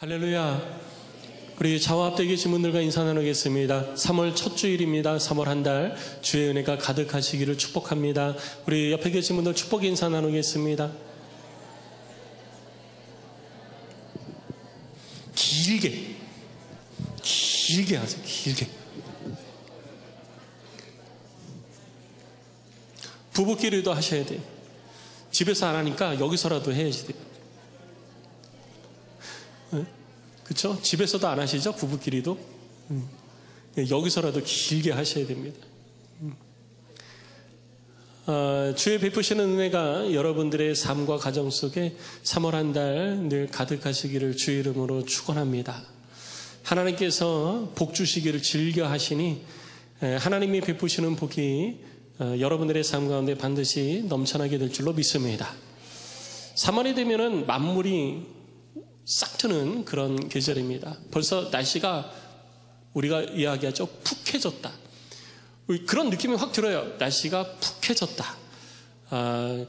할렐루야. 우리 좌우 앞에 계신 분들과 인사 나누겠습니다. 3월 첫 주일입니다. 3월 한 달 주의 은혜가 가득하시기를 축복합니다. 우리 옆에 계신 분들 축복 인사 나누겠습니다. 길게 하세요. 길게. 부부끼리도 하셔야 돼요. 집에서 안 하니까 여기서라도 해야지 돼요. 그렇죠? 집에서도 안 하시죠? 부부끼리도? 여기서라도 길게 하셔야 됩니다. 주의 베푸시는 은혜가 여러분들의 삶과 가정 속에 3월 한 달 늘 가득하시기를 주의 이름으로 축원합니다. 하나님께서 복 주시기를 즐겨 하시니 하나님이 베푸시는 복이 여러분들의 삶 가운데 반드시 넘쳐나게 될 줄로 믿습니다. 3월이 되면은 만물이 싹 트는 그런 계절입니다. 벌써 날씨가 우리가 이야기하죠. 푹해졌다. 그런 느낌이 확 들어요. 날씨가 푹해졌다.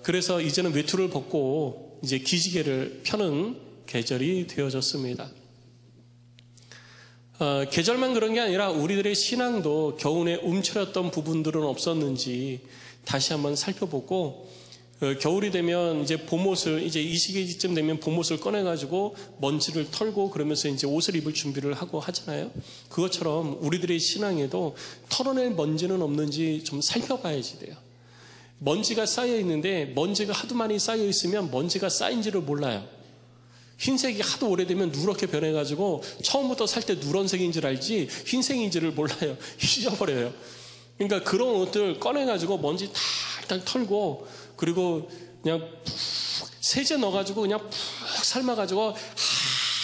그래서 이제는 외투를 벗고 이제 기지개를 펴는 계절이 되어졌습니다. 계절만 그런 게 아니라 우리들의 신앙도 겨우내 움츠렸던 부분들은 없었는지 다시 한번 살펴보고 겨울이 되면 이제 봄옷을 이제 이 시기쯤 되면 봄옷을 꺼내가지고 먼지를 털고 그러면서 이제 옷을 입을 준비를 하고 하잖아요. 그것처럼 우리들의 신앙에도 털어낼 먼지는 없는지 좀 살펴봐야지 돼요. 먼지가 쌓여 있는데 먼지가 하도 많이 쌓여 있으면 먼지가 쌓인지를 몰라요. 흰색이 하도 오래되면 누렇게 변해가지고 처음부터 살 때 누런색인 줄 알지 흰색인지를 몰라요. 잊어버려요. 그러니까 그런 옷들 꺼내가지고 먼지 다 일단 털고 그리고 그냥 푹 세제 넣어가지고 그냥 푹 삶아가지고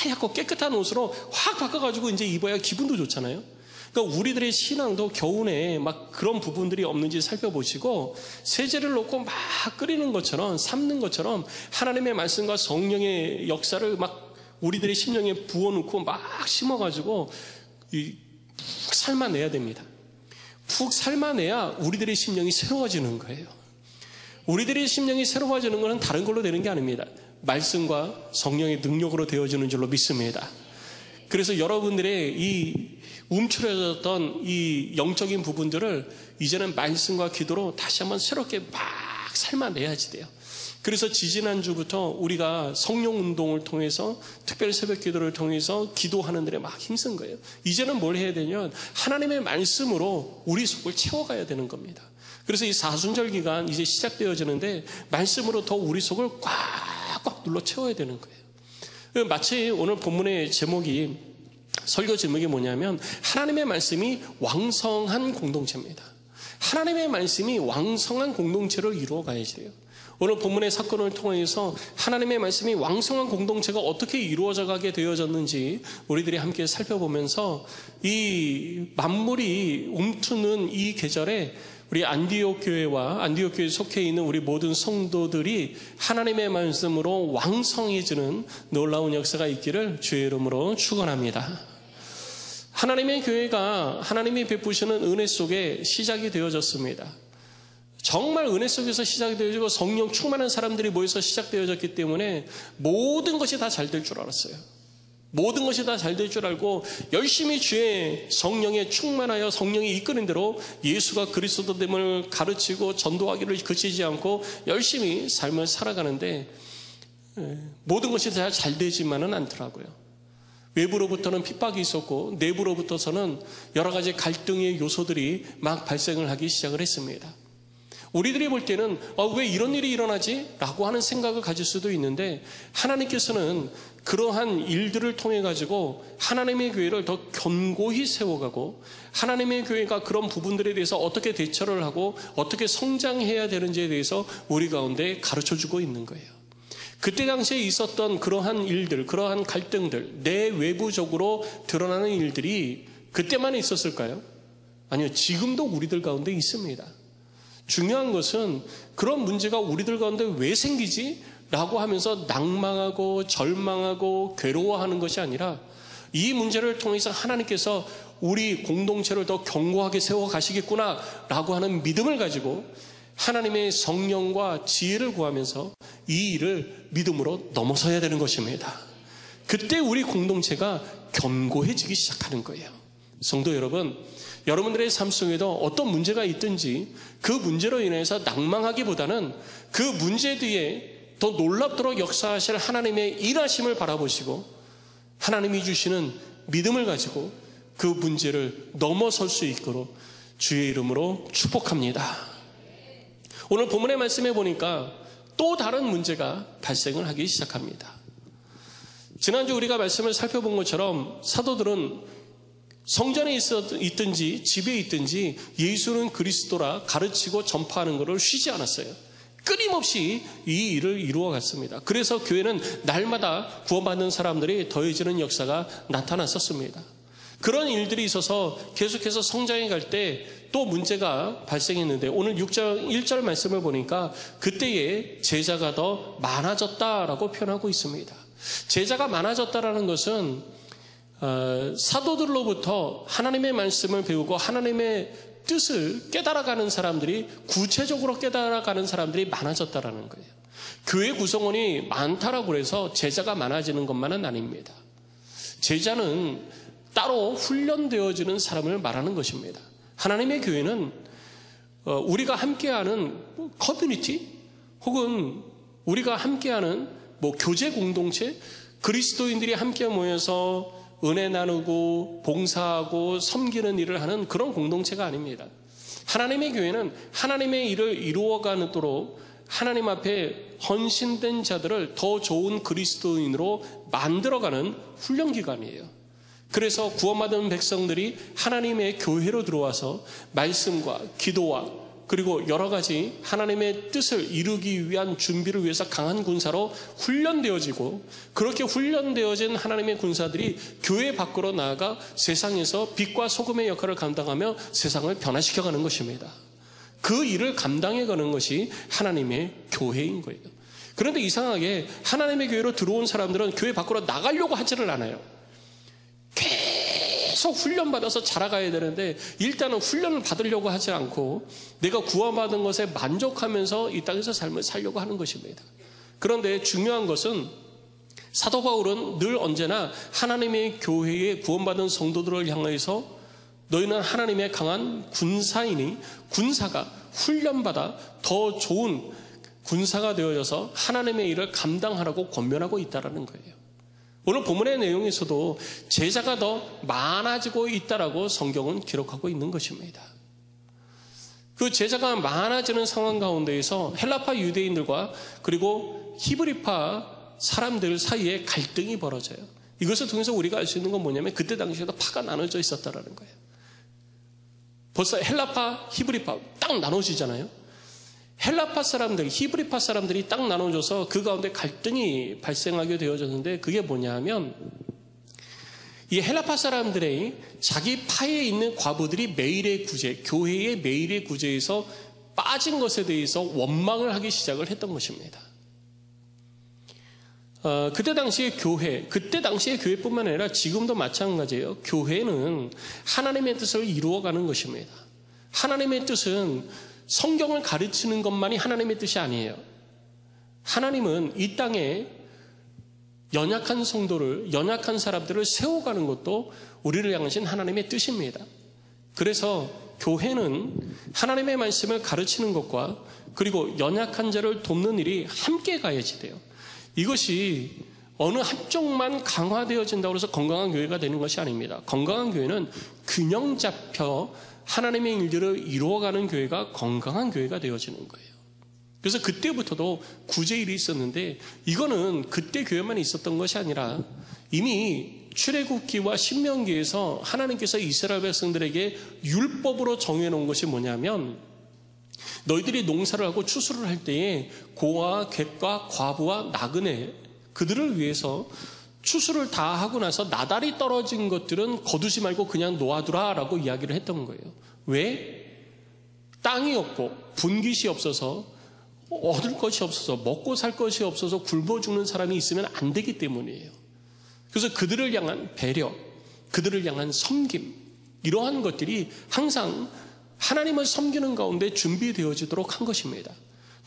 하얗고 깨끗한 옷으로 확 바꿔가지고 이제 입어야 기분도 좋잖아요. 그러니까 우리들의 신앙도 겨우내 막 그런 부분들이 없는지 살펴보시고 세제를 넣고 막 끓이는 것처럼 삶는 것처럼 하나님의 말씀과 성령의 역사를 막 우리들의 심령에 부어놓고 막 심어가지고 푹 삶아내야 됩니다. 푹 삶아내야 우리들의 심령이 새로워지는 거예요. 우리들의 심령이 새로워지는 것은 다른 걸로 되는 게 아닙니다. 말씀과 성령의 능력으로 되어지는 줄로 믿습니다. 그래서 여러분들의 이 움츠러졌던 이 영적인 부분들을 이제는 말씀과 기도로 다시 한번 새롭게 막 삶아내야지 돼요. 그래서 지지난주부터 우리가 성령 운동을 통해서 특별 새벽 기도를 통해서 기도하는 데에 막 힘쓴 거예요. 이제는 뭘 해야 되냐면 하나님의 말씀으로 우리 속을 채워가야 되는 겁니다. 그래서 이 사순절 기간 이제 시작되어지는데 말씀으로 더 우리 속을 꽉꽉 눌러 채워야 되는 거예요. 마치 오늘 본문의 제목이 설교 제목이 뭐냐면 하나님의 말씀이 왕성한 공동체입니다. 하나님의 말씀이 왕성한 공동체를 이루어 가야지 돼요. 오늘 본문의 사건을 통해서 하나님의 말씀이 왕성한 공동체가 어떻게 이루어져 가게 되어졌는지 우리들이 함께 살펴보면서 이 만물이 움트는 이 계절에 우리 안디옥 교회와 안디옥 교회에 속해 있는 우리 모든 성도들이 하나님의 말씀으로 왕성해지는 놀라운 역사가 있기를 주의 이름으로 축원합니다. 하나님의 교회가 하나님이 베푸시는 은혜 속에 시작이 되어졌습니다. 정말 은혜 속에서 시작이 되어지고 성령 충만한 사람들이 모여서 시작되어졌기 때문에 모든 것이 다 잘 될 줄 알았어요. 모든 것이 다 잘 될 줄 알고 열심히 주의 성령에 충만하여 성령이 이끄는 대로 예수가 그리스도됨을 가르치고 전도하기를 그치지 않고 열심히 삶을 살아가는데 모든 것이 다 잘 되지만은 않더라고요. 외부로부터는 핍박이 있었고 내부로부터서는 여러 가지 갈등의 요소들이 막 발생을 하기 시작을 했습니다. 우리들이 볼 때는 왜 이런 일이 일어나지? 라고 하는 생각을 가질 수도 있는데 하나님께서는 그러한 일들을 통해 가지고 하나님의 교회를 더 견고히 세워가고 하나님의 교회가 그런 부분들에 대해서 어떻게 대처를 하고 어떻게 성장해야 되는지에 대해서 우리 가운데 가르쳐주고 있는 거예요. 그때 당시에 있었던 그러한 일들, 그러한 갈등들, 내외부적으로 드러나는 일들이 그때만 있었을까요? 아니요, 지금도 우리들 가운데 있습니다. 중요한 것은 그런 문제가 우리들 가운데 왜 생기지? 라고 하면서 낭망하고 절망하고 괴로워하는 것이 아니라 이 문제를 통해서 하나님께서 우리 공동체를 더 견고하게 세워가시겠구나 라고 하는 믿음을 가지고 하나님의 성령과 지혜를 구하면서 이 일을 믿음으로 넘어서야 되는 것입니다. 그때 우리 공동체가 견고해지기 시작하는 거예요. 성도 여러분, 여러분들의 삶 속에도 어떤 문제가 있든지 그 문제로 인해서 낭망하기보다는 그 문제 뒤에 더 놀랍도록 역사하실 하나님의 일하심을 바라보시고 하나님이 주시는 믿음을 가지고 그 문제를 넘어설 수 있도록 주의 이름으로 축복합니다. 오늘 본문의 말씀에 보니까 또 다른 문제가 발생을 하기 시작합니다. 지난주 우리가 말씀을 살펴본 것처럼 사도들은 성전에 있든지 집에 있든지 예수는 그리스도라 가르치고 전파하는 것을 쉬지 않았어요. 끊임없이 이 일을 이루어 갔습니다. 그래서 교회는 날마다 구원받는 사람들이 더해지는 역사가 나타났었습니다. 그런 일들이 있어서 계속해서 성장해 갈 때 또 문제가 발생했는데 오늘 1절 말씀을 보니까 그때에 제자가 더 많아졌다라고 표현하고 있습니다. 제자가 많아졌다라는 것은 사도들로부터 하나님의 말씀을 배우고 하나님의 뜻을 깨달아가는 사람들이 구체적으로 깨달아가는 사람들이 많아졌다라는 거예요. 교회 구성원이 많다라고 해서 제자가 많아지는 것만은 아닙니다. 제자는 따로 훈련되어지는 사람을 말하는 것입니다. 하나님의 교회는 우리가 함께하는 커뮤니티 혹은 우리가 함께하는 교제 공동체, 그리스도인들이 함께 모여서 은혜 나누고 봉사하고 섬기는 일을 하는 그런 공동체가 아닙니다. 하나님의 교회는 하나님의 일을 이루어가도록 하나님 앞에 헌신된 자들을 더 좋은 그리스도인으로 만들어가는 훈련기관이에요. 그래서 구원받은 백성들이 하나님의 교회로 들어와서 말씀과 기도와 그리고 여러 가지 하나님의 뜻을 이루기 위한 준비를 위해서 강한 군사로 훈련되어지고 그렇게 훈련되어진 하나님의 군사들이 교회 밖으로 나아가 세상에서 빛과 소금의 역할을 감당하며 세상을 변화시켜가는 것입니다. 그 일을 감당해가는 것이 하나님의 교회인 거예요. 그런데 이상하게 하나님의 교회로 들어온 사람들은 교회 밖으로 나가려고 하지를 않아요. 계속 훈련받아서 자라가야 되는데 일단은 훈련을 받으려고 하지 않고 내가 구원받은 것에 만족하면서 이 땅에서 삶을 살려고 하는 것입니다. 그런데 중요한 것은 사도 바울은 늘 언제나 하나님의 교회에 구원받은 성도들을 향해서 너희는 하나님의 강한 군사이니 군사가 훈련받아 더 좋은 군사가 되어져서 하나님의 일을 감당하라고 권면하고 있다는 거예요. 오늘 본문의 내용에서도 제자가 더 많아지고 있다라고 성경은 기록하고 있는 것입니다. 그 제자가 많아지는 상황 가운데에서 헬라파 유대인들과 그리고 히브리파 사람들 사이에 갈등이 벌어져요. 이것을 통해서 우리가 알 수 있는 건 뭐냐면 그때 당시에도 파가 나눠져 있었다라는 거예요. 벌써 헬라파, 히브리파 딱 나눠지잖아요. 헬라파 사람들, 히브리파 사람들이 딱 나눠져서 그 가운데 갈등이 발생하게 되어졌는데 그게 뭐냐면 이 헬라파 사람들의 자기 파에 있는 과부들이 매일의 구제, 교회의 매일의 구제에서 빠진 것에 대해서 원망을 하기 시작을 했던 것입니다. 그때 당시의 교회뿐만 아니라 지금도 마찬가지예요. 교회는 하나님의 뜻을 이루어가는 것입니다. 하나님의 뜻은 성경을 가르치는 것만이 하나님의 뜻이 아니에요. 하나님은 이 땅에 연약한 성도를, 연약한 사람들을 세워가는 것도 우리를 향하신 하나님의 뜻입니다. 그래서 교회는 하나님의 말씀을 가르치는 것과 그리고 연약한 자를 돕는 일이 함께 가야지 돼요. 이것이 어느 한쪽만 강화되어진다고 해서 건강한 교회가 되는 것이 아닙니다. 건강한 교회는 균형 잡혀 하나님의 일들을 이루어가는 교회가 건강한 교회가 되어지는 거예요. 그래서 그때부터도 구제일이 있었는데 이거는 그때 교회만 있었던 것이 아니라 이미 출애굽기와 신명기에서 하나님께서 이스라엘 백성들에게 율법으로 정해놓은 것이 뭐냐면 너희들이 농사를 하고 추수를 할 때에 고와 객과 과부와 나그네 그들을 위해서 추수를 다 하고 나서 나달이 떨어진 것들은 거두지 말고 그냥 놓아두라라고 이야기를 했던 거예요. 왜? 땅이 없고 분깃이 없어서 얻을 것이 없어서 먹고 살 것이 없어서 굶어 죽는 사람이 있으면 안 되기 때문이에요. 그래서 그들을 향한 배려, 그들을 향한 섬김 이러한 것들이 항상 하나님을 섬기는 가운데 준비되어지도록 한 것입니다.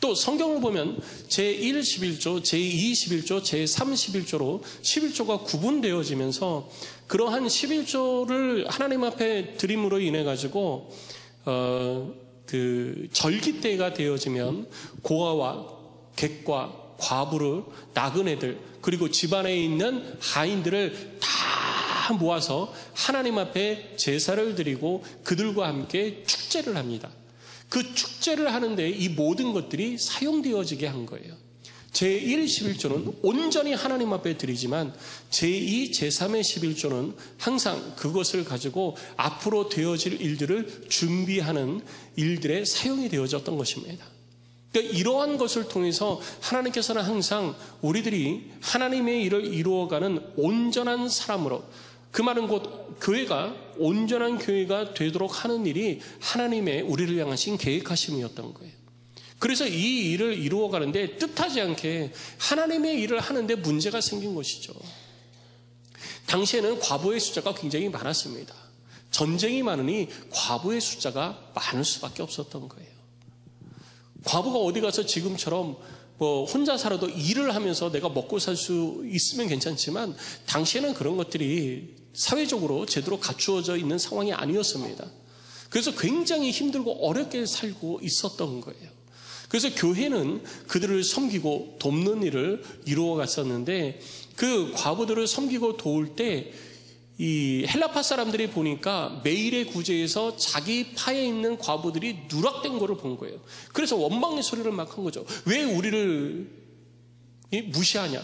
또 성경을 보면 제1 11조, 제2 11조, 제3 11조로 11조가 구분되어지면서 그러한 11조를 하나님 앞에 드림으로 인해 가지고 그 절기 때가 되어지면 고아와 객과 과부를, 나그네들, 그리고 집안에 있는 하인들을 다 모아서 하나님 앞에 제사를 드리고 그들과 함께 축제를 합니다. 그 축제를 하는데 이 모든 것들이 사용되어지게 한 거예요. 제1, 11조는 온전히 하나님 앞에 드리지만 제2, 제3의 11조는 항상 그것을 가지고 앞으로 되어질 일들을 준비하는 일들에 사용이 되어졌던 것입니다. 그러니까 이러한 것을 통해서 하나님께서는 항상 우리들이 하나님의 일을 이루어가는 온전한 사람으로, 그 말은 곧 교회가 온전한 교회가 되도록 하는 일이 하나님의 우리를 향하신 계획하심이었던 거예요. 그래서 이 일을 이루어가는데 뜻하지 않게 하나님의 일을 하는데 문제가 생긴 것이죠. 당시에는 과부의 숫자가 굉장히 많았습니다. 전쟁이 많으니 과부의 숫자가 많을 수밖에 없었던 거예요. 과부가 어디 가서 지금처럼 뭐 혼자 살아도 일을 하면서 내가 먹고 살 수 있으면 괜찮지만 당시에는 그런 것들이 사회적으로 제대로 갖추어져 있는 상황이 아니었습니다. 그래서 굉장히 힘들고 어렵게 살고 있었던 거예요. 그래서 교회는 그들을 섬기고 돕는 일을 이루어 갔었는데 그 과부들을 섬기고 도울 때 이 헬라파 사람들이 보니까 매일의 구제에서 자기 파에 있는 과부들이 누락된 거를 본 거예요. 그래서 원망의 소리를 막 한 거죠. 왜 우리를 무시하냐?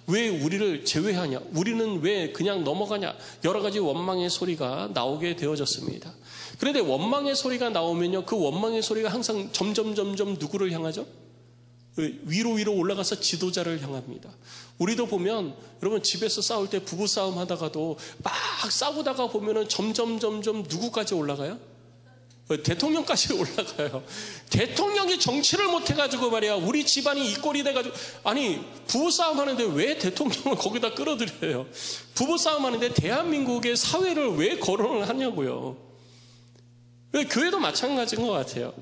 왜 우리를 제외하냐? 우리는 왜 그냥 넘어가냐? 여러 가지 원망의 소리가 나오게 되어졌습니다. 그런데 원망의 소리가 나오면요, 그 원망의 소리가 항상 점점 누구를 향하죠? 위로 올라가서 지도자를 향합니다. 우리도 보면 여러분 집에서 싸울 때 부부싸움 하다가도 막 싸우다가 보면은 점점 누구까지 올라가요? 대통령까지 올라가요. 대통령이 정치를 못해가지고 말이야 우리 집안이 이 꼴이 돼가지고, 아니 부부싸움 하는데 왜 대통령을 거기다 끌어들여요? 부부싸움 하는데 대한민국의 사회를 왜 거론을 하냐고요. 교회도 마찬가지인 것 같아요.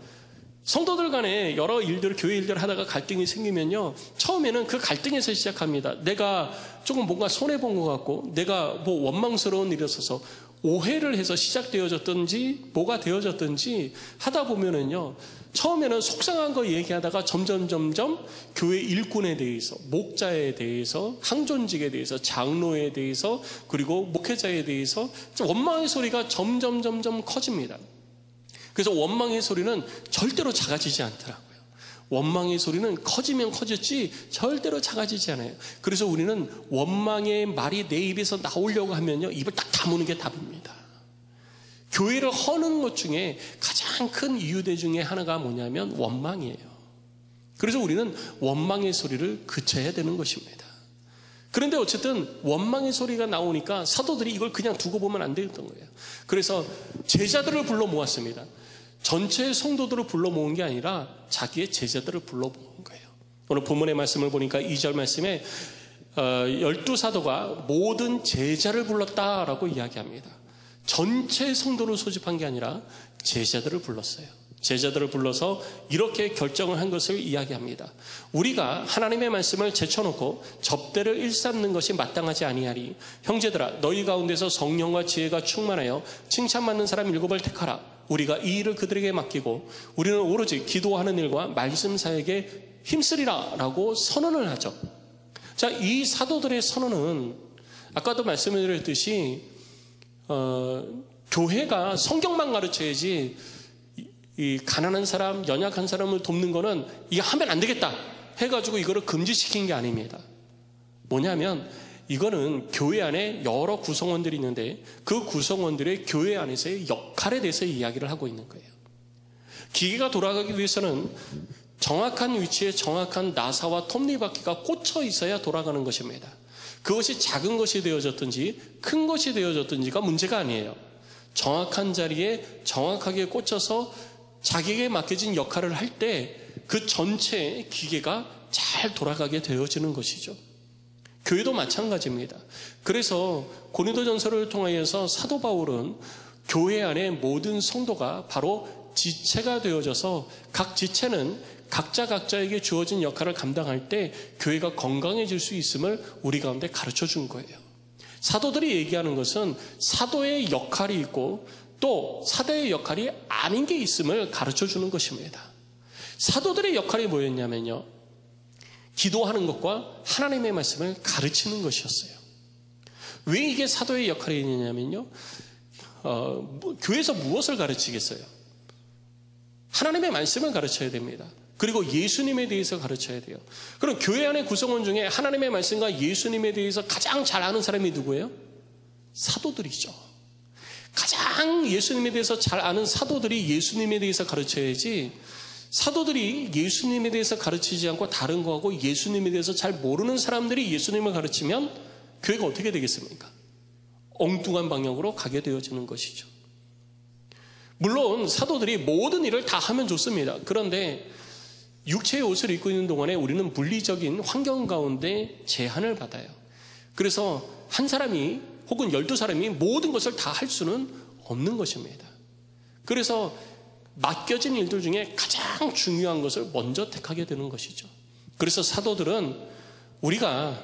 성도들 간에 여러 일들, 교회 일들을 하다가 갈등이 생기면요, 처음에는 그 갈등에서 시작합니다. 내가 조금 뭔가 손해본 것 같고 내가 뭐 원망스러운 일이 있어서 오해를 해서 시작되어졌든지 뭐가 되어졌든지 하다 보면은요, 처음에는 속상한 거 얘기하다가 점점 교회 일꾼에 대해서, 목자에 대해서, 항존직에 대해서, 장로에 대해서, 그리고 목회자에 대해서 원망의 소리가 점점 커집니다. 그래서 원망의 소리는 절대로 작아지지 않더라고요. 원망의 소리는 커지면 커졌지 절대로 작아지지 않아요. 그래서 우리는 원망의 말이 내 입에서 나오려고 하면요, 입을 딱 다무는 게 답입니다. 교회를 허는 것 중에 가장 큰 이유대 중에 하나가 뭐냐면 원망이에요. 그래서 우리는 원망의 소리를 그쳐야 되는 것입니다. 그런데 어쨌든 원망의 소리가 나오니까 사도들이 이걸 그냥 두고 보면 안 되었던 거예요. 그래서 제자들을 불러 모았습니다. 전체 성도들을 불러 모은 게 아니라 자기의 제자들을 불러 모은 거예요. 오늘 본문의 말씀을 보니까 2절 말씀에 12사도가 모든 제자를 불렀다라고 이야기합니다. 전체 성도를 소집한 게 아니라 제자들을 불렀어요. 제자들을 불러서 이렇게 결정을 한 것을 이야기합니다. 우리가 하나님의 말씀을 제쳐놓고 접대를 일삼는 것이 마땅하지 아니하리. 형제들아, 너희 가운데서 성령과 지혜가 충만하여 칭찬받는 사람 7을 택하라. 우리가 이 일을 그들에게 맡기고 우리는 오로지 기도하는 일과 말씀 사역에 힘쓰리라 라고 선언을 하죠. 자, 이 사도들의 선언은 아까도 말씀드렸듯이 교회가 성경만 가르쳐야지 이 가난한 사람, 연약한 사람을 돕는 거는 이거 하면 안 되겠다 해가지고 이거를 금지시킨 게 아닙니다. 뭐냐면 이거는 교회 안에 여러 구성원들이 있는데 그 구성원들의 교회 안에서의 역할에 대해서 이야기를 하고 있는 거예요. 기계가 돌아가기 위해서는 정확한 위치에 정확한 나사와 톱니바퀴가 꽂혀 있어야 돌아가는 것입니다. 그것이 작은 것이 되어졌든지 큰 것이 되어졌든지가 문제가 아니에요. 정확한 자리에 정확하게 꽂혀서 자기에게 맡겨진 역할을 할 때 그 전체 기계가 잘 돌아가게 되어지는 것이죠. 교회도 마찬가지입니다. 그래서 고린도전서를 통하여서 사도 바울은 교회 안에 모든 성도가 바로 지체가 되어져서 각 지체는 각자에게 주어진 역할을 감당할 때 교회가 건강해질 수 있음을 우리 가운데 가르쳐 준 거예요. 사도들이 얘기하는 것은 사도의 역할이 있고 또 사도의 역할이 아닌 게 있음을 가르쳐 주는 것입니다. 사도들의 역할이 뭐였냐면요, 기도하는 것과 하나님의 말씀을 가르치는 것이었어요. 왜 이게 사도의 역할이 있냐면요, 교회에서 무엇을 가르치겠어요? 하나님의 말씀을 가르쳐야 됩니다. 그리고 예수님에 대해서 가르쳐야 돼요. 그럼 교회 안의 구성원 중에 하나님의 말씀과 예수님에 대해서 가장 잘 아는 사람이 누구예요? 사도들이죠. 가장 예수님에 대해서 잘 아는 사도들이 예수님에 대해서 가르쳐야지, 사도들이 예수님에 대해서 가르치지 않고 다른 거하고 예수님에 대해서 잘 모르는 사람들이 예수님을 가르치면 교회가 어떻게 되겠습니까? 엉뚱한 방향으로 가게 되어지는 것이죠. 물론 사도들이 모든 일을 다 하면 좋습니다. 그런데 육체의 옷을 입고 있는 동안에 우리는 물리적인 환경 가운데 제한을 받아요. 그래서 한 사람이 혹은 12사람이 모든 것을 다 할 수는 없는 것입니다. 그래서 맡겨진 일들 중에 가장 중요한 것을 먼저 택하게 되는 것이죠. 그래서 사도들은 우리가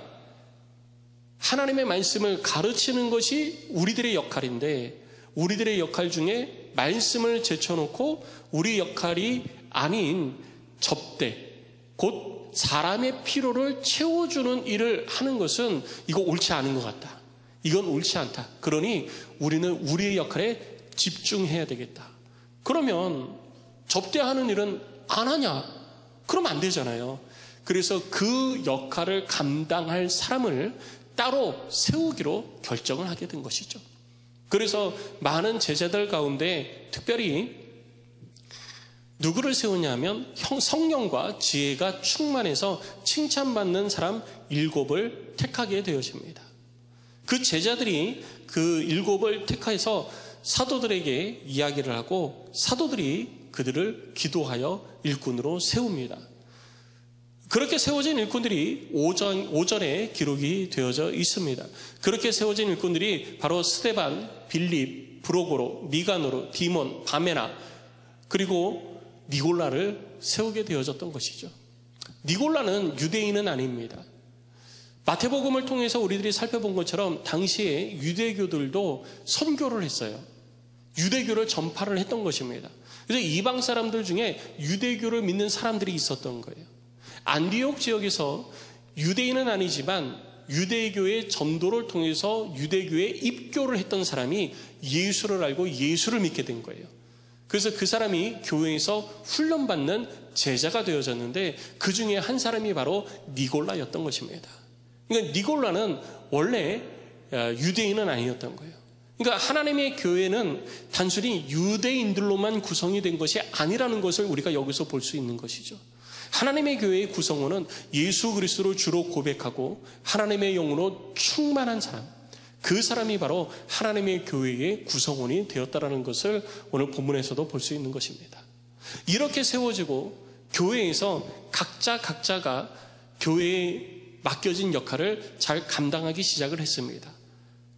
하나님의 말씀을 가르치는 것이 우리들의 역할인데, 우리들의 역할 중에 말씀을 제쳐놓고 우리 역할이 아닌 접대, 곧 사람의 필요를 채워주는 일을 하는 것은 이거 옳지 않은 것 같다. 이건 옳지 않다. 그러니 우리는 우리의 역할에 집중해야 되겠다. 그러면 접대하는 일은 안 하냐? 그러면 안 되잖아요. 그래서 그 역할을 감당할 사람을 따로 세우기로 결정을 하게 된 것이죠. 그래서 많은 제자들 가운데 특별히 누구를 세우냐면 성령과 지혜가 충만해서 칭찬받는 사람 7을 택하게 되어집니다. 그 제자들이 그 7을 택해서 사도들에게 이야기를 하고 사도들이 그들을 기도하여 일꾼으로 세웁니다. 그렇게 세워진 일꾼들이 오전에 기록이 되어져 있습니다. 그렇게 세워진 일꾼들이 바로 스데반, 빌립, 브로고로, 니가노르, 디몬, 바메나, 그리고 니골라를 세우게 되어졌던 것이죠. 니골라는 유대인은 아닙니다. 마태복음을 통해서 우리들이 살펴본 것처럼 당시에 유대교들도 선교를 했어요. 유대교를 전파를 했던 것입니다. 그래서 이방 사람들 중에 유대교를 믿는 사람들이 있었던 거예요. 안디옥 지역에서 유대인은 아니지만 유대교의 전도를 통해서 유대교에 입교를 했던 사람이 예수를 알고 예수를 믿게 된 거예요. 그래서 그 사람이 교회에서 훈련받는 제자가 되어졌는데 그 중에 한 사람이 바로 니골라였던 것입니다. 그러니까 니골라는 원래 유대인은 아니었던 거예요. 그러니까 하나님의 교회는 단순히 유대인들로만 구성이 된 것이 아니라는 것을 우리가 여기서 볼 수 있는 것이죠. 하나님의 교회의 구성원은 예수 그리스도를 주로 고백하고 하나님의 영으로 충만한 사람, 그 사람이 바로 하나님의 교회의 구성원이 되었다는 것을 오늘 본문에서도 볼 수 있는 것입니다. 이렇게 세워지고 교회에서 각자가 교회에 맡겨진 역할을 잘 감당하기 시작을 했습니다.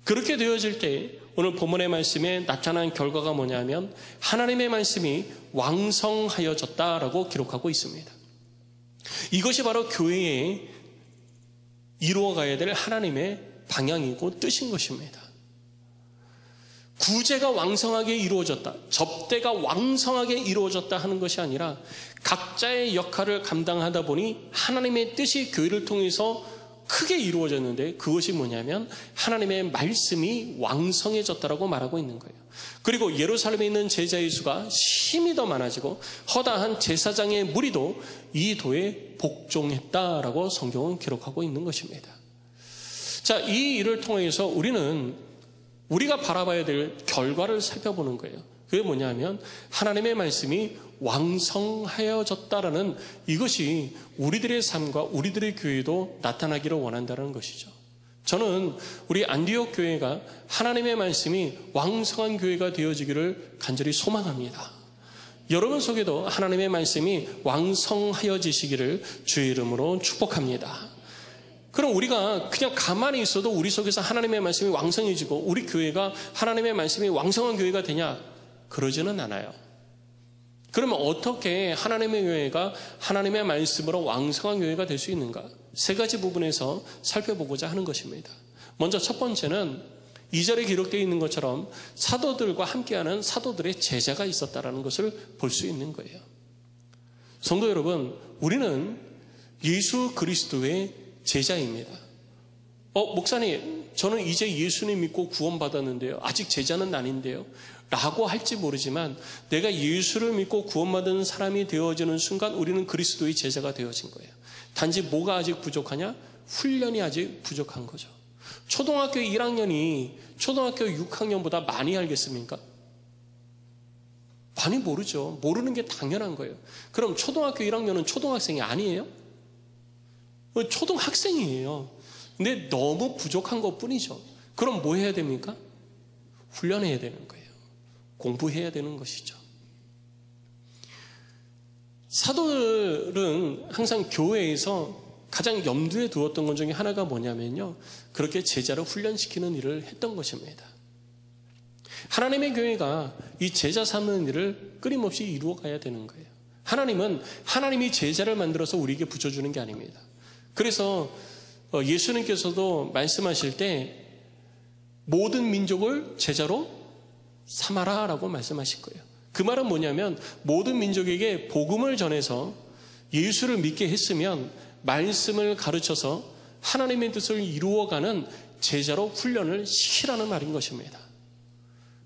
그렇게 되어질 때 오늘 본문의 말씀에 나타난 결과가 뭐냐면 하나님의 말씀이 왕성하여졌다라고 기록하고 있습니다. 이것이 바로 교회에 이루어가야 될 하나님의 방향이고 뜻인 것입니다. 구제가 왕성하게 이루어졌다, 접대가 왕성하게 이루어졌다 하는 것이 아니라 각자의 역할을 감당하다 보니 하나님의 뜻이 교회를 통해서 크게 이루어졌는데 그것이 뭐냐면 하나님의 말씀이 왕성해졌다라고 말하고 있는 거예요. 그리고 예루살렘에 있는 제자의 수가 심히 더 많아지고 허다한 제사장의 무리도 이 도에 복종했다라고 성경은 기록하고 있는 것입니다. 자, 이 일을 통해서 우리가 바라봐야 될 결과를 살펴보는 거예요. 그게 뭐냐면 하나님의 말씀이 왕성하여졌다라는 이것이 우리들의 삶과 우리들의 교회도 나타나기를 원한다는 것이죠. 저는 우리 안디옥 교회가 하나님의 말씀이 왕성한 교회가 되어지기를 간절히 소망합니다. 여러분 속에도 하나님의 말씀이 왕성하여지시기를 주의 이름으로 축복합니다. 그럼 우리가 그냥 가만히 있어도 우리 속에서 하나님의 말씀이 왕성해지고 우리 교회가 하나님의 말씀이 왕성한 교회가 되냐? 그러지는 않아요. 그러면 어떻게 하나님의 교회가 하나님의 말씀으로 왕성한 교회가 될 수 있는가? 세 가지 부분에서 살펴보고자 하는 것입니다. 먼저 첫 번째는 2절에 기록되어 있는 것처럼 사도들과 함께하는 사도들의 제자가 있었다는 것을 볼 수 있는 거예요. 성도 여러분, 우리는 예수 그리스도의 제자입니다. 목사님, 저는 이제 예수님 믿고 구원받았는데요. 아직 제자는 아닌데요. 라고 할지 모르지만 내가 예수를 믿고 구원받은 사람이 되어지는 순간 우리는 그리스도의 제자가 되어진 거예요. 단지 뭐가 아직 부족하냐? 훈련이 아직 부족한 거죠. 초등학교 1학년이 초등학교 6학년보다 많이 알겠습니까? 많이 모르죠. 모르는 게 당연한 거예요. 그럼 초등학교 1학년은 초등학생이 아니에요? 초등학생이에요. 근데 너무 부족한 것뿐이죠. 그럼 뭐 해야 됩니까? 훈련해야 되는 거예요. 공부해야 되는 것이죠. 사도들은 항상 교회에서 가장 염두에 두었던 것 중에 하나가 뭐냐면요, 그렇게 제자를 훈련시키는 일을 했던 것입니다. 하나님의 교회가 이 제자 삼는 일을 끊임없이 이루어가야 되는 거예요. 하나님은 하나님이 제자를 만들어서 우리에게 붙여주는 게 아닙니다. 그래서 예수님께서도 말씀하실 때 모든 민족을 제자로 삼아라 라고 말씀하실 거예요. 그 말은 뭐냐면 모든 민족에게 복음을 전해서 예수를 믿게 했으면 말씀을 가르쳐서 하나님의 뜻을 이루어가는 제자로 훈련을 시키라는 말인 것입니다.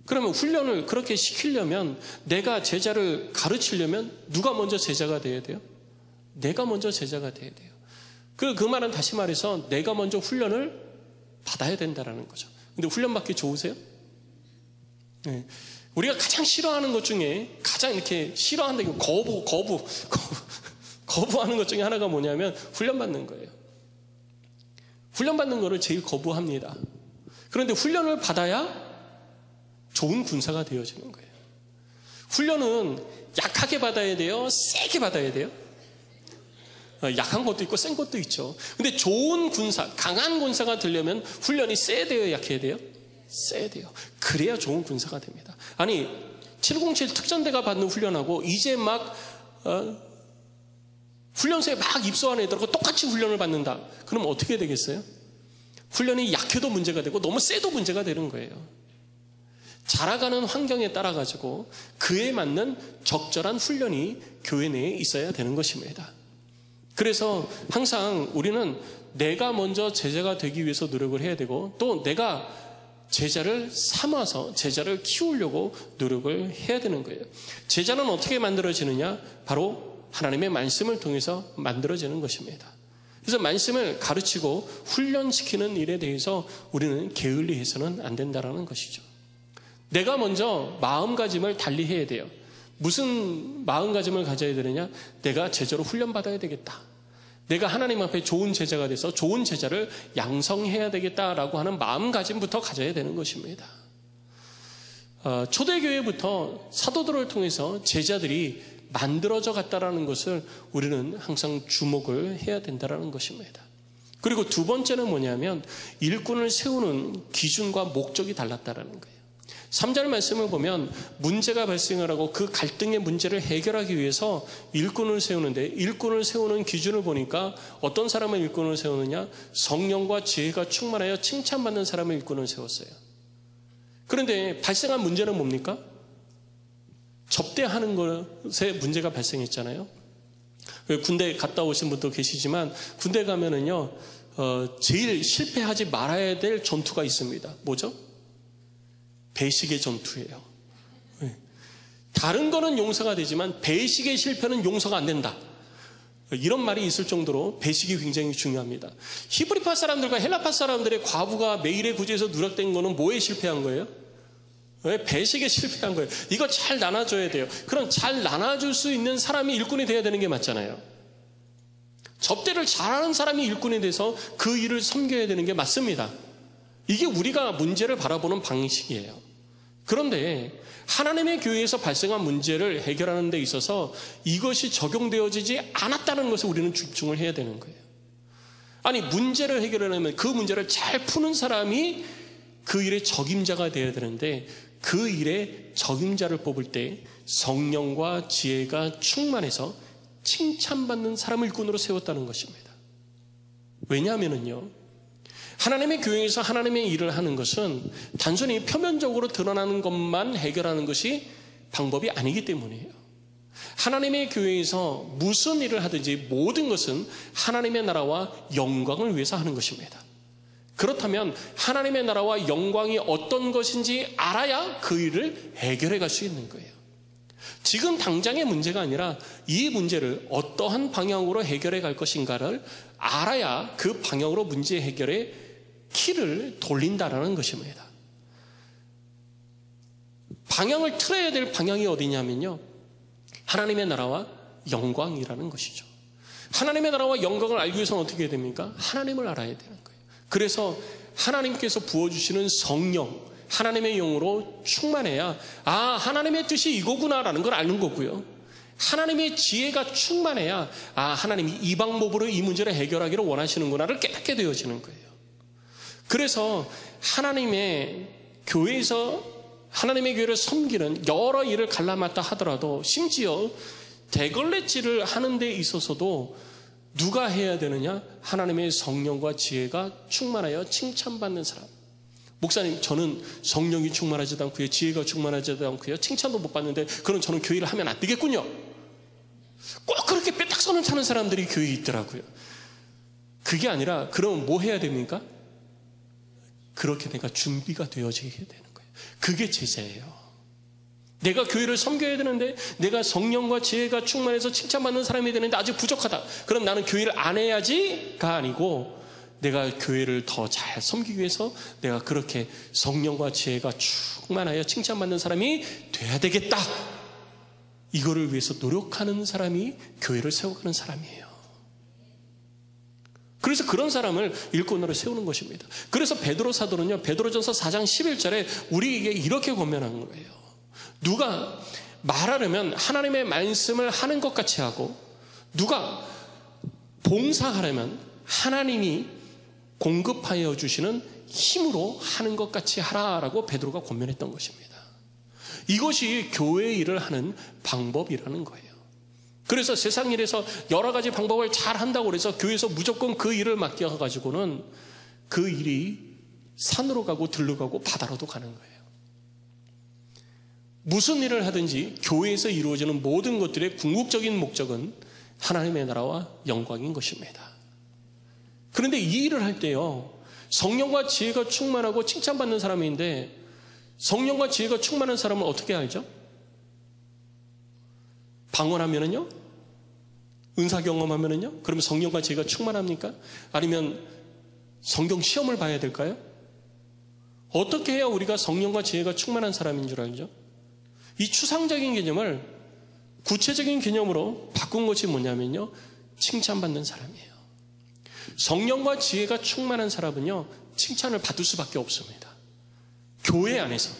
그러면 훈련을 그렇게 시키려면, 내가 제자를 가르치려면 누가 먼저 제자가 돼야 돼요? 내가 먼저 제자가 돼야 돼요. 그 말은 다시 말해서 내가 먼저 훈련을 받아야 된다는 거죠. 근데 훈련 받기 좋으세요? 네. 우리가 가장 싫어하는 것 중에, 가장 이렇게 싫어한다는 게 거부하는 것 중에 하나가 뭐냐면 훈련받는 거예요. 훈련받는 거를 제일 거부합니다. 그런데 훈련을 받아야 좋은 군사가 되어지는 거예요. 훈련은 약하게 받아야 돼요? 세게 받아야 돼요? 약한 것도 있고 센 것도 있죠. 근데 좋은 군사, 강한 군사가 되려면 훈련이 세야 돼요? 약해야 돼요? 세야 돼요. 그래야 좋은 군사가 됩니다. 아니, 707 특전대가 받는 훈련하고 이제 막 훈련소에 막 입소한 애들하고 똑같이 훈련을 받는다. 그럼 어떻게 되겠어요? 훈련이 약해도 문제가 되고 너무 세도 문제가 되는 거예요. 자라가는 환경에 따라 가지고 그에 맞는 적절한 훈련이 교회 내에 있어야 되는 것입니다. 그래서 항상 우리는 내가 먼저 제자가 되기 위해서 노력을 해야 되고, 또 내가 제자를 삼아서 제자를 키우려고 노력을 해야 되는 거예요. 제자는 어떻게 만들어지느냐? 바로 하나님의 말씀을 통해서 만들어지는 것입니다. 그래서 말씀을 가르치고 훈련시키는 일에 대해서 우리는 게을리해서는 안 된다는 것이죠. 내가 먼저 마음가짐을 달리해야 돼요. 무슨 마음가짐을 가져야 되느냐? 내가 제자로 훈련받아야 되겠다. 내가 하나님 앞에 좋은 제자가 돼서 좋은 제자를 양성해야 되겠다라고 하는 마음가짐부터 가져야 되는 것입니다. 초대교회부터 사도들을 통해서 제자들이 만들어져 갔다라는 것을 우리는 항상 주목을 해야 된다는 것입니다. 그리고 두 번째는 뭐냐면 일꾼을 세우는 기준과 목적이 달랐다는 거예요. 3절 말씀을 보면 문제가 발생을 하고 그 갈등의 문제를 해결하기 위해서 일꾼을 세우는데, 일꾼을 세우는 기준을 보니까 어떤 사람을 일꾼을 세우느냐? 성령과 지혜가 충만하여 칭찬받는 사람을 일꾼을 세웠어요. 그런데 발생한 문제는 뭡니까? 접대하는 것에 문제가 발생했잖아요. 군대 갔다 오신 분도 계시지만 군대 가면은요, 제일 실패하지 말아야 될 전투가 있습니다. 뭐죠? 배식의 전투예요. 다른 거는 용서가 되지만 배식의 실패는 용서가 안 된다. 이런 말이 있을 정도로 배식이 굉장히 중요합니다. 히브리파 사람들과 헬라파 사람들의 과부가 매일의 구제에서 누락된 거는 뭐에 실패한 거예요? 왜? 배식에 실패한 거예요. 이거 잘 나눠줘야 돼요. 그럼 잘 나눠줄 수 있는 사람이 일꾼이 돼야 되는 게 맞잖아요. 접대를 잘하는 사람이 일꾼이 돼서 그 일을 섬겨야 되는 게 맞습니다. 이게 우리가 문제를 바라보는 방식이에요. 그런데 하나님의 교회에서 발생한 문제를 해결하는 데 있어서 이것이 적용되어지지 않았다는 것을 우리는 집중을 해야 되는 거예요. 아니, 문제를 해결하려면 그 문제를 잘 푸는 사람이 그 일의 적임자가 되어야 되는데, 그 일의 적임자를 뽑을 때 성령과 지혜가 충만해서 칭찬받는 사람을 일꾼으로 세웠다는 것입니다. 왜냐하면요, 하나님의 교회에서 하나님의 일을 하는 것은 단순히 표면적으로 드러나는 것만 해결하는 것이 방법이 아니기 때문이에요. 하나님의 교회에서 무슨 일을 하든지 모든 것은 하나님의 나라와 영광을 위해서 하는 것입니다. 그렇다면 하나님의 나라와 영광이 어떤 것인지 알아야 그 일을 해결해 갈 수 있는 거예요. 지금 당장의 문제가 아니라 이 문제를 어떠한 방향으로 해결해 갈 것인가를 알아야 그 방향으로 문제 해결의 키를 돌린다는 것입니다. 방향을 틀어야 될 방향이 어디냐면요, 하나님의 나라와 영광이라는 것이죠. 하나님의 나라와 영광을 알기 위해서는 어떻게 해야 됩니까? 하나님을 알아야 되는 거예요. 그래서 하나님께서 부어주시는 성령, 하나님의 영으로 충만해야 하나님의 뜻이 이거구나라는 걸 아는 거고요. 하나님의 지혜가 충만해야 하나님이 이 방법으로 이 문제를 해결하기를 원하시는구나를 깨닫게 되어지는 거예요. 그래서 하나님의 교회에서 하나님의 교회를 섬기는 여러 일을 갈라맞다 하더라도 심지어 대걸레질을 하는 데 있어서도 누가 해야 되느냐? 하나님의 성령과 지혜가 충만하여 칭찬받는 사람. 목사님, 저는 성령이 충만하지도 않고요, 지혜가 충만하지도 않고요, 칭찬도 못 받는데 그럼 저는 교회를 하면 안 되겠군요. 꼭 그렇게 뼈딱선을 차는 사람들이 교회에 있더라고요. 그게 아니라 그럼 뭐 해야 됩니까? 그렇게 내가 준비가 되어져야 되는 거예요. 그게 제자예요. 내가 교회를 섬겨야 되는데 내가 성령과 지혜가 충만해서 칭찬받는 사람이 되는데 아직 부족하다. 그럼 나는 교회를 안 해야지가 아니고 내가 교회를 더 잘 섬기기 위해서 내가 그렇게 성령과 지혜가 충만하여 칭찬받는 사람이 돼야 되겠다. 이거를 위해서 노력하는 사람이 교회를 세워가는 사람이에요. 그래서 그런 사람을 일꾼으로 세우는 것입니다. 그래서 베드로 사도는요, 베드로전서 4장 11절에 우리에게 이렇게 권면한 거예요. 누가 말하려면 하나님의 말씀을 하는 것 같이 하고, 누가 봉사하려면 하나님이 공급하여 주시는 힘으로 하는 것 같이 하라라고 베드로가 권면했던 것입니다. 이것이 교회 일을 하는 방법이라는 거예요. 그래서 세상 일에서 여러 가지 방법을 잘 한다고 해서 교회에서 무조건 그 일을 맡겨가지고는 그 일이 산으로 가고 들로 가고 바다로도 가는 거예요. 무슨 일을 하든지 교회에서 이루어지는 모든 것들의 궁극적인 목적은 하나님의 나라와 영광인 것입니다. 그런데 이 일을 할 때요, 성령과 지혜가 충만하고 칭찬받는 사람인데 성령과 지혜가 충만한 사람은 어떻게 알죠? 방언하면은요? 은사 경험하면은요? 그러면 성령과 지혜가 충만합니까? 아니면 성경 시험을 봐야 될까요? 어떻게 해야 우리가 성령과 지혜가 충만한 사람인 줄 알죠? 이 추상적인 개념을 구체적인 개념으로 바꾼 것이 뭐냐면요, 칭찬받는 사람이에요. 성령과 지혜가 충만한 사람은요, 칭찬을 받을 수밖에 없습니다. 교회 안에서,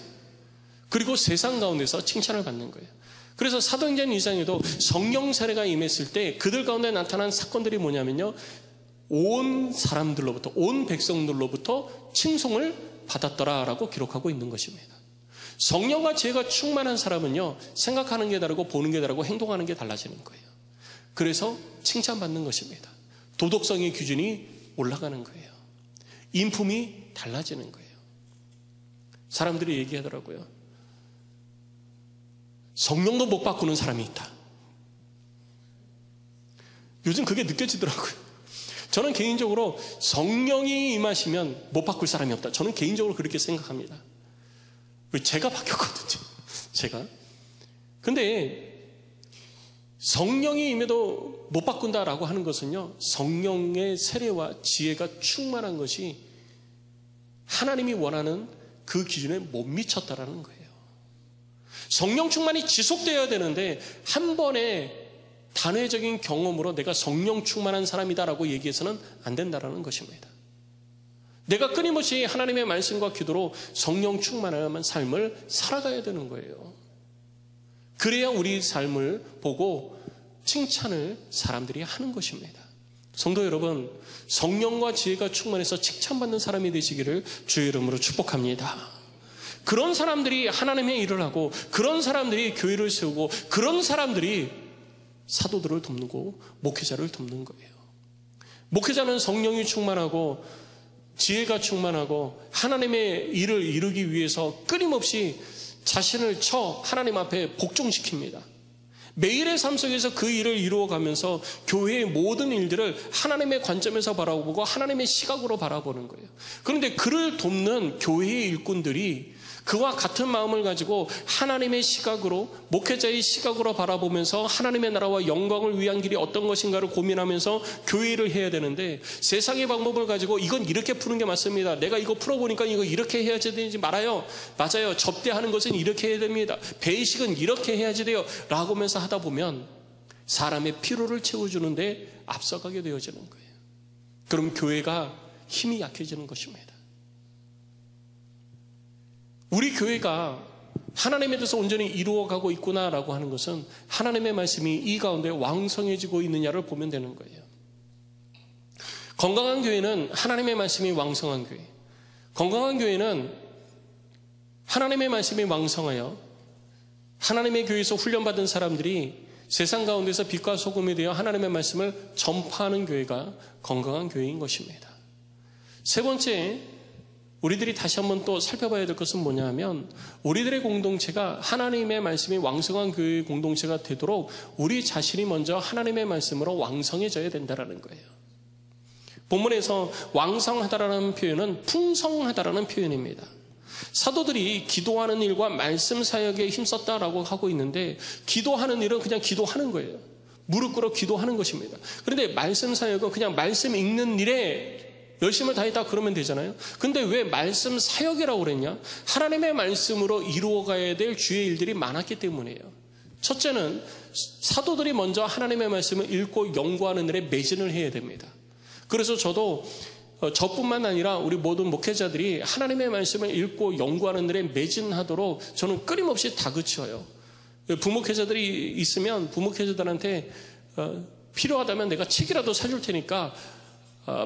그리고 세상 가운데서 칭찬을 받는 거예요. 그래서 사도행전 2장에도 성령 세례가 임했을 때 그들 가운데 나타난 사건들이 뭐냐면요, 온 사람들로부터, 온 백성들로부터 칭송을 받았더라라고 기록하고 있는 것입니다. 성령과 지혜가 충만한 사람은요, 생각하는 게 다르고 보는 게 다르고 행동하는 게 달라지는 거예요. 그래서 칭찬받는 것입니다. 도덕성의 기준이 올라가는 거예요. 인품이 달라지는 거예요. 사람들이 얘기하더라고요. 성령도 못 바꾸는 사람이 있다. 요즘 그게 느껴지더라고요. 저는 개인적으로 성령이 임하시면 못 바꿀 사람이 없다. 저는 개인적으로 그렇게 생각합니다. 제가 바뀌었거든요. 제가. 근데 성령이 임해도 못 바꾼다라고 하는 것은요, 성령의 세례와 지혜가 충만한 것이 하나님이 원하는 그 기준에 못 미쳤다라는 거예요. 성령 충만이 지속되어야 되는데 한 번의 단회적인 경험으로 내가 성령 충만한 사람이다라고 얘기해서는 안 된다라는 것입니다. 내가 끊임없이 하나님의 말씀과 기도로 성령 충만한 삶을 살아가야 되는 거예요. 그래야 우리 삶을 보고 칭찬을 사람들이 하는 것입니다. 성도 여러분, 성령과 지혜가 충만해서 칭찬받는 사람이 되시기를 주의 이름으로 축복합니다. 그런 사람들이 하나님의 일을 하고 그런 사람들이 교회를 세우고 그런 사람들이 사도들을 돕고 목회자를 돕는 거예요. 목회자는 성령이 충만하고 지혜가 충만하고 하나님의 일을 이루기 위해서 끊임없이 자신을 쳐 하나님 앞에 복종시킵니다. 매일의 삶 속에서 그 일을 이루어가면서 교회의 모든 일들을 하나님의 관점에서 바라보고 하나님의 시각으로 바라보는 거예요. 그런데 그를 돕는 교회의 일꾼들이 그와 같은 마음을 가지고 하나님의 시각으로, 목회자의 시각으로 바라보면서 하나님의 나라와 영광을 위한 길이 어떤 것인가를 고민하면서 교회를 해야 되는데, 세상의 방법을 가지고 이건 이렇게 푸는 게 맞습니다. 내가 이거 풀어보니까 이거 이렇게 해야지 되는지 말아요. 맞아요. 접대하는 것은 이렇게 해야 됩니다. 배식은 이렇게 해야지 돼요. 라고 하면서 하다 보면 사람의 피로를 채워주는데 앞서가게 되어지는 거예요. 그럼 교회가 힘이 약해지는 것입니다. 우리 교회가 하나님에 대해서 온전히 이루어가고 있구나라고 하는 것은 하나님의 말씀이 이 가운데 왕성해지고 있느냐를 보면 되는 거예요. 건강한 교회는 하나님의 말씀이 왕성한 교회. 건강한 교회는 하나님의 말씀이 왕성하여 하나님의 교회에서 훈련받은 사람들이 세상 가운데서 빛과 소금이 되어 하나님의 말씀을 전파하는 교회가 건강한 교회인 것입니다. 세 번째, 우리들이 다시 한번 또 살펴봐야 될 것은 뭐냐 하면, 우리들의 공동체가 하나님의 말씀이 왕성한 교회의 공동체가 되도록 우리 자신이 먼저 하나님의 말씀으로 왕성해져야 된다는 거예요. 본문에서 왕성하다라는 표현은 풍성하다라는 표현입니다. 사도들이 기도하는 일과 말씀 사역에 힘썼다라고 하고 있는데, 기도하는 일은 그냥 기도하는 거예요. 무릎 꿇어 기도하는 것입니다. 그런데 말씀 사역은 그냥 말씀 읽는 일에 열심을 다했다 그러면 되잖아요. 근데 왜 말씀 사역이라고 그랬냐? 하나님의 말씀으로 이루어가야 될 주의 일들이 많았기 때문이에요. 첫째는 사도들이 먼저 하나님의 말씀을 읽고 연구하는 일에 매진을 해야 됩니다. 그래서 저도 저뿐만 아니라 우리 모든 목회자들이 하나님의 말씀을 읽고 연구하는 일에 매진하도록 저는 끊임없이 다그쳐요. 부목회자들이 있으면 부목회자들한테 필요하다면 내가 책이라도 사줄 테니까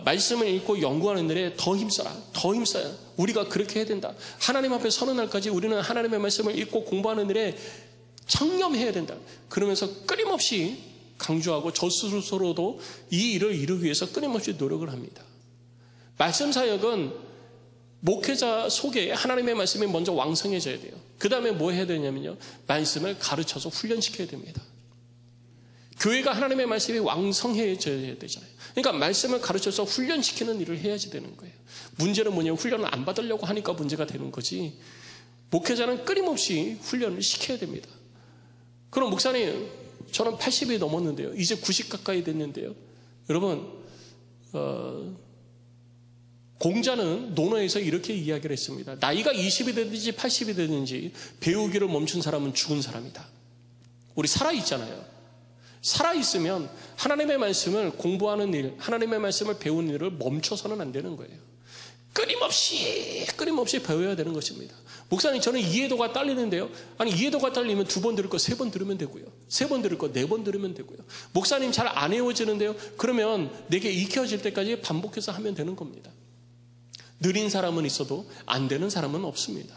말씀을 읽고 연구하는 일에 더 힘써라. 더 힘써야. 우리가 그렇게 해야 된다. 하나님 앞에 서는 날까지 우리는 하나님의 말씀을 읽고 공부하는 일에 청렴해야 된다. 그러면서 끊임없이 강조하고 저 스스로도 이 일을 이루기 위해서 끊임없이 노력을 합니다. 말씀 사역은 목회자 속에 하나님의 말씀이 먼저 왕성해져야 돼요. 그 다음에 뭐 해야 되냐면요, 말씀을 가르쳐서 훈련시켜야 됩니다. 교회가 하나님의 말씀이 왕성해져야 되잖아요. 그러니까 말씀을 가르쳐서 훈련시키는 일을 해야지 되는 거예요. 문제는 뭐냐면 훈련을 안 받으려고 하니까 문제가 되는 거지, 목회자는 끊임없이 훈련을 시켜야 됩니다. 그럼 목사님, 저는 80이 넘었는데요. 이제 90 가까이 됐는데요. 여러분, 공자는 논어에서 이렇게 이야기를 했습니다. 나이가 20이 되든지 80이 되든지 배우기를 멈춘 사람은 죽은 사람이다. 우리 살아있잖아요. 살아있으면 하나님의 말씀을 공부하는 일, 하나님의 말씀을 배우는 일을 멈춰서는 안 되는 거예요. 끊임없이 배워야 되는 것입니다. 목사님, 저는 이해도가 딸리는데요. 아니, 이해도가 딸리면 2번 들을 거 3번 들으면 되고요. 3번 들을 거 4번 들으면 되고요. 목사님, 잘 안 외워지는데요. 그러면 내게 익혀질 때까지 반복해서 하면 되는 겁니다. 느린 사람은 있어도 안 되는 사람은 없습니다.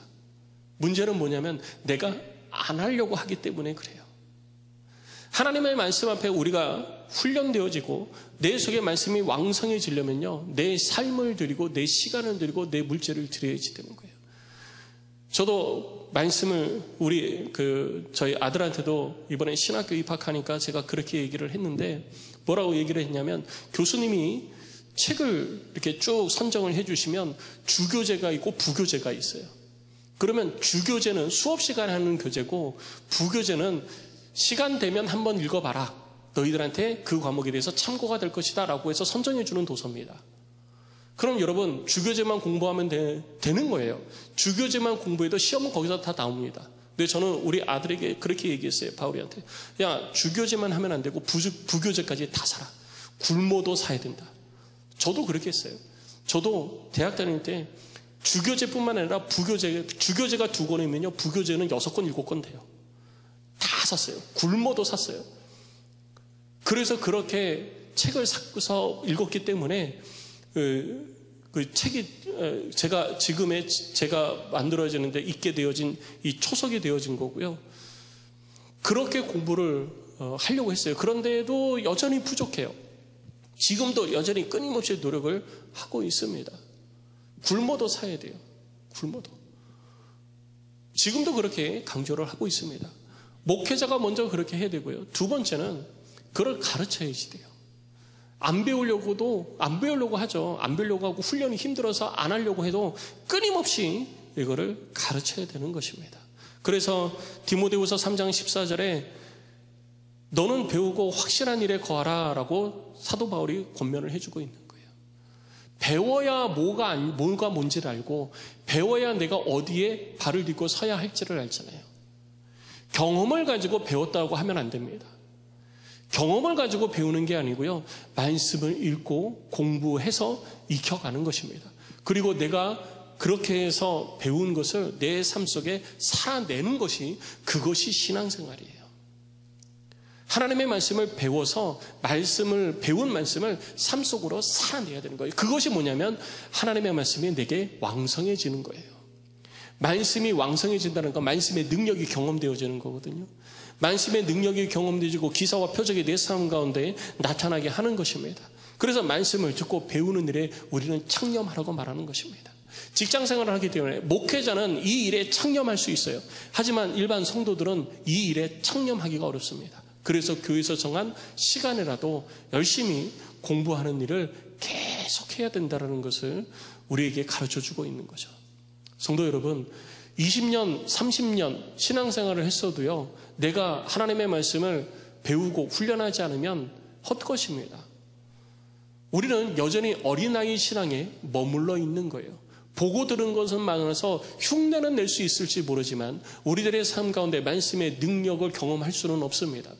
문제는 뭐냐면 내가 안 하려고 하기 때문에 그래요. 하나님의 말씀 앞에 우리가 훈련되어지고 내 속에 말씀이 왕성해지려면요, 내 삶을 드리고 내 시간을 드리고 내 물질을 드려야지 되는 거예요. 저도 말씀을 저희 아들한테도 이번에 신학교 입학하니까 제가 그렇게 얘기를 했는데, 뭐라고 얘기를 했냐면, 교수님이 책을 이렇게 쭉 선정을 해주시면 주교재가 있고 부교재가 있어요. 그러면 주교재는 수업 시간에 하는 교재고, 부교재는 시간 되면 한번 읽어봐라. 너희들한테 그 과목에 대해서 참고가 될 것이다 라고 해서 선정해 주는 도서입니다. 그럼 여러분, 주교재만 공부하면 되는 거예요. 주교재만 공부해도 시험은 거기서 다 나옵니다. 근데 저는 우리 아들에게 그렇게 얘기했어요. 바울이한테. 야, 주교재만 하면 안 되고 부교재까지 다 사라. 굶어도 사야 된다. 저도 그렇게 했어요. 저도 대학 다닐 때 주교재뿐만 아니라 주교재가 2권이면요, 부교재는 6권, 7권 돼요. 다 샀어요. 굶어도 샀어요. 그래서 그렇게 책을 사서 읽었기 때문에 그 책이 제가 만들어지는데 있게 되어진 이 초석이 되어진 거고요. 그렇게 공부를 하려고 했어요. 그런데도 여전히 부족해요. 지금도 여전히 끊임없이 노력을 하고 있습니다. 굶어도 사야 돼요. 굶어도. 지금도 그렇게 강조를 하고 있습니다. 목회자가 먼저 그렇게 해야 되고요. 두 번째는 그걸 가르쳐야지 돼요. 안 배우려고 하죠. 안 배우려고 하고 훈련이 힘들어서 안 하려고 해도 끊임없이 이거를 가르쳐야 되는 것입니다. 그래서 디모데후서 3장 14절에 너는 배우고 확실한 일에 거하라 라고 사도 바울이 권면을 해주고 있는 거예요. 배워야 뭐가 뭔지를 알고 배워야 내가 어디에 발을 딛고 서야 할지를 알잖아요. 경험을 가지고 배웠다고 하면 안 됩니다. 경험을 가지고 배우는 게 아니고요. 말씀을 읽고 공부해서 익혀가는 것입니다. 그리고 내가 그렇게 해서 배운 것을 내 삶 속에 살아내는 것이 그것이 신앙생활이에요. 하나님의 말씀을 배워서 배운 말씀을 삶 속으로 살아내야 되는 거예요. 그것이 뭐냐면 하나님의 말씀이 내게 왕성해지는 거예요. 말씀이 왕성해진다는 건 말씀의 능력이 경험되어지는 거거든요. 말씀의 능력이 경험되어지고 기사와 표적이 내 삶 가운데 나타나게 하는 것입니다. 그래서 말씀을 듣고 배우는 일에 우리는 창념하라고 말하는 것입니다. 직장생활을 하기 때문에 목회자는 이 일에 창념할 수 있어요. 하지만 일반 성도들은 이 일에 창념하기가 어렵습니다. 그래서 교회에서 정한 시간에라도 열심히 공부하는 일을 계속해야 된다는 것을 우리에게 가르쳐주고 있는 거죠. 성도 여러분, 20년, 30년 신앙생활을 했어도요, 내가 하나님의 말씀을 배우고 훈련하지 않으면 헛것입니다. 우리는 여전히 어린아이 신앙에 머물러 있는 거예요. 보고 들은 것은 많아서 흉내는 낼 수 있을지 모르지만 우리들의 삶 가운데 말씀의 능력을 경험할 수는 없습니다.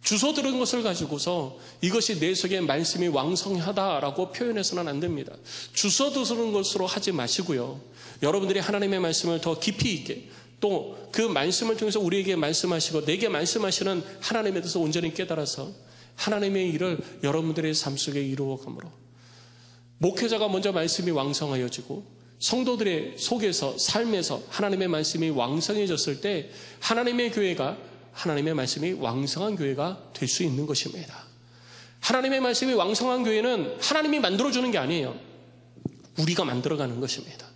주워 들은 것을 가지고서 이것이 내 속에 말씀이 왕성하다라고 표현해서는 안 됩니다. 주워 들은 것으로 하지 마시고요. 여러분들이 하나님의 말씀을 더 깊이 있게 또 그 말씀을 통해서 우리에게 말씀하시고 내게 말씀하시는 하나님에 대해서 온전히 깨달아서 하나님의 일을 여러분들의 삶 속에 이루어가므로 목회자가 먼저 말씀이 왕성하여지고 성도들의 속에서 삶에서 하나님의 말씀이 왕성해졌을 때 하나님의 교회가 하나님의 말씀이 왕성한 교회가 될 수 있는 것입니다. 하나님의 말씀이 왕성한 교회는 하나님이 만들어주는 게 아니에요. 우리가 만들어가는 것입니다.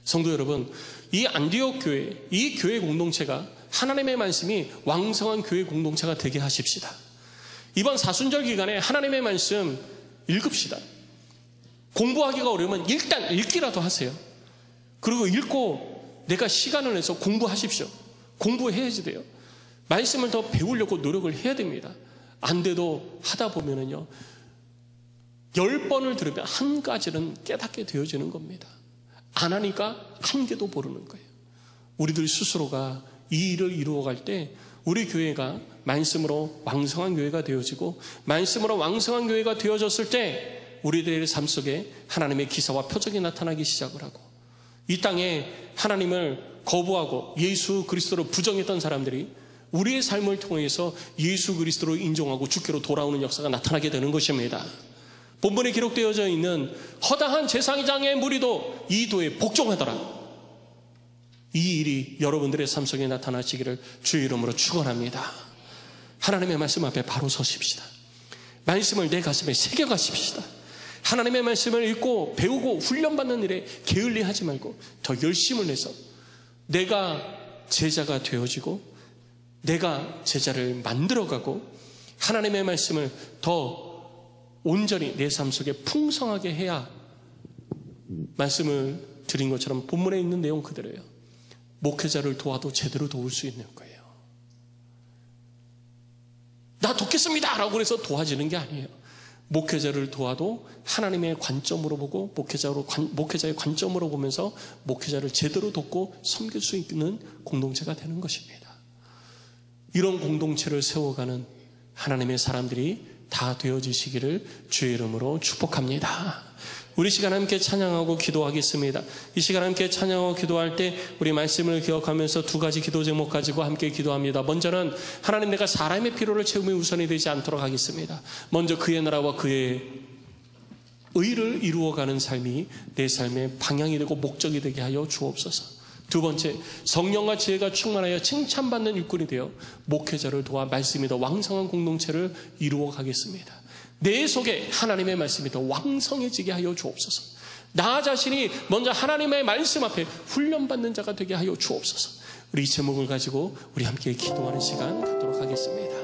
성도 여러분, 이 안디옥 교회, 이 교회 공동체가 하나님의 말씀이 왕성한 교회 공동체가 되게 하십시다. 이번 사순절 기간에 하나님의 말씀 읽읍시다. 공부하기가 어려우면 일단 읽기라도 하세요. 그리고 읽고 내가 시간을 내서 공부하십시오. 공부해야지 돼요. 말씀을 더 배우려고 노력을 해야 됩니다. 안 돼도 하다 보면은요, 10번을 들으면 한 가지는 깨닫게 되어지는 겁니다. 안 하니까 한 개도 모르는 거예요. 우리들 스스로가 이 일을 이루어갈 때 우리 교회가 말씀으로 왕성한 교회가 되어지고 말씀으로 왕성한 교회가 되어졌을 때 우리들의 삶 속에 하나님의 기사와 표적이 나타나기 시작을 하고 이 땅에 하나님을 거부하고 예수 그리스도를 부정했던 사람들이 우리의 삶을 통해서 예수 그리스도를 인정하고 주께로 돌아오는 역사가 나타나게 되는 것입니다. 본문에 기록되어져 있는 허다한 제사장의 무리도 이 도에 복종하더라. 이 일이 여러분들의 삶 속에 나타나시기를 주의 이름으로 축원합니다. 하나님의 말씀 앞에 바로 서십시다. 말씀을 내 가슴에 새겨가십시다. 하나님의 말씀을 읽고 배우고 훈련받는 일에 게을리하지 말고 더 열심을 내서 내가 제자가 되어지고 내가 제자를 만들어가고 하나님의 말씀을 더 온전히 내 삶 속에 풍성하게 해야 말씀을 드린 것처럼 본문에 있는 내용 그대로예요. 목회자를 도와도 제대로 도울 수 있는 거예요. 나 돕겠습니다 라고 해서 도와지는 게 아니에요. 목회자를 도와도 하나님의 관점으로 보고 목회자의 관점으로 보면서 목회자를 제대로 돕고 섬길 수 있는 공동체가 되는 것입니다. 이런 공동체를 세워가는 하나님의 사람들이 다 되어지시기를 주의 이름으로 축복합니다. 우리 시간 함께 찬양하고 기도하겠습니다. 이 시간 함께 찬양하고 기도할 때 우리 말씀을 기억하면서 두 가지 기도 제목 가지고 함께 기도합니다. 먼저는 하나님 내가 사람의 필요를 채우며 우선이 되지 않도록 하겠습니다. 먼저 그의 나라와 그의 의를 이루어가는 삶이 내 삶의 방향이 되고 목적이 되게 하여 주옵소서. 두 번째, 성령과 지혜가 충만하여 칭찬받는 육군이 되어 목회자를 도와 말씀이 더 왕성한 공동체를 이루어 가겠습니다. 내 속에 하나님의 말씀이 더 왕성해지게 하여 주옵소서. 나 자신이 먼저 하나님의 말씀 앞에 훈련받는 자가 되게 하여 주옵소서. 우리 이 제목을 가지고 우리 함께 기도하는 시간 갖도록 하겠습니다.